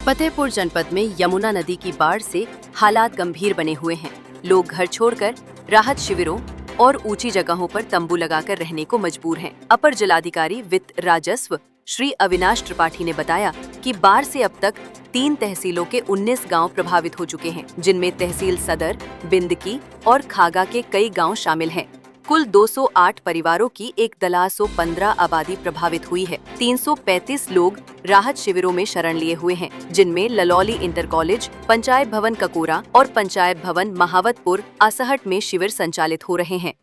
फतेहपुर जनपद में यमुना नदी की बाढ़ से हालात गंभीर बने हुए हैं। लोग घर छोड़कर राहत शिविरों और ऊंची जगहों पर तंबू लगाकर रहने को मजबूर हैं। अपर जिलाधिकारी वित्त राजस्व श्री अविनाश त्रिपाठी ने बताया कि बाढ़ से अब तक 3 तहसीलों के 19 गांव प्रभावित हो चुके हैं, जिनमें तहसील सदर, बिंदकी और खागा के कई गांव शामिल हैं। कुल 208 परिवारों की 1,115 आबादी प्रभावित हुई है। 335 लोग राहत शिविरों में शरण लिए हुए हैं, जिनमें ललौली इंटर कॉलेज, पंचायत भवन ककोरा और पंचायत भवन महावतपुर आसहट में शिविर संचालित हो रहे हैं।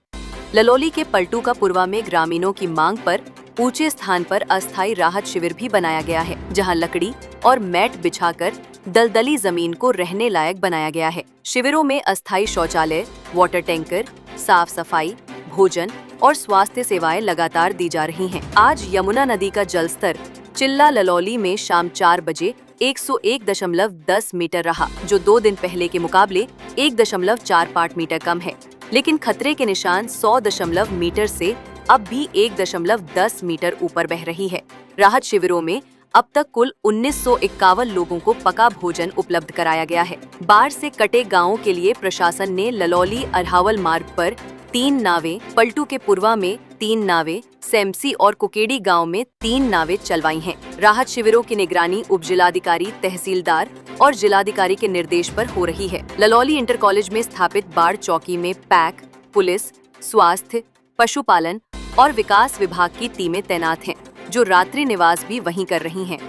ललौली के पलटू का पुरवा में ग्रामीणों की मांग पर ऊंचे स्थान पर अस्थायी राहत शिविर भी बनाया गया है, जहां लकड़ी और मैट बिछाकर दलदली जमीन को रहने लायक बनाया गया है। शिविरों में अस्थायी शौचालय, वाटर टैंकर, साफ सफाई, भोजन और स्वास्थ्य सेवाएं लगातार दी जा रही हैं। आज यमुना नदी का जलस्तर चिल्ला ललौली में शाम 4 बजे 101.10 मीटर रहा, जो 2 दिन पहले के मुकाबले 1.45 मीटर कम है। लेकिन खतरे के निशान 100 मीटर से अब भी 1.10 मीटर ऊपर बह रही है। राहत शिविरों में अब तक कुल 1951 लोगों को पका भोजन उपलब्ध कराया गया है। बाढ़ से कटे गांवों के लिए प्रशासन ने ललौली अरहावल मार्ग पर 3 नावें, पलटू के पुरवा में 3 नावें, सेमसी और कुकेड़ी गांव में 3 नावें चलवाई हैं। राहत शिविरों की निगरानी उप जिलाधिकारी, तहसीलदार और जिलाधिकारी के निर्देश पर हो रही है। ललौली इंटर कॉलेज में स्थापित बाढ़ चौकी में पैक, पुलिस, स्वास्थ्य, पशुपालन और विकास विभाग की टीमें तैनात हैं, जो रात्रि निवास भी वहीं कर रही हैं।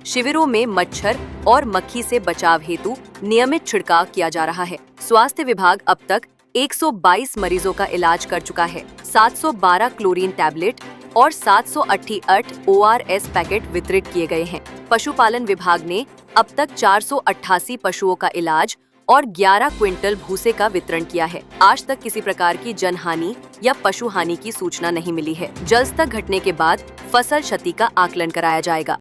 शिविरों में मच्छर और मक्खी से बचाव हेतु नियमित छिड़काव किया जा रहा है। स्वास्थ्य विभाग अब तक 122 मरीजों का इलाज कर चुका है। 712 क्लोरीन टैबलेट और 788 ORS पैकेट वितरित किए गए हैं। पशुपालन विभाग ने अब तक 488 पशुओं का इलाज और 11 क्विंटल भूसे का वितरण किया है। आज तक किसी प्रकार की जनहानि या पशु हानि की सूचना नहीं मिली है। जलस्तर घटने के बाद फसल क्षति का आकलन कराया जाएगा।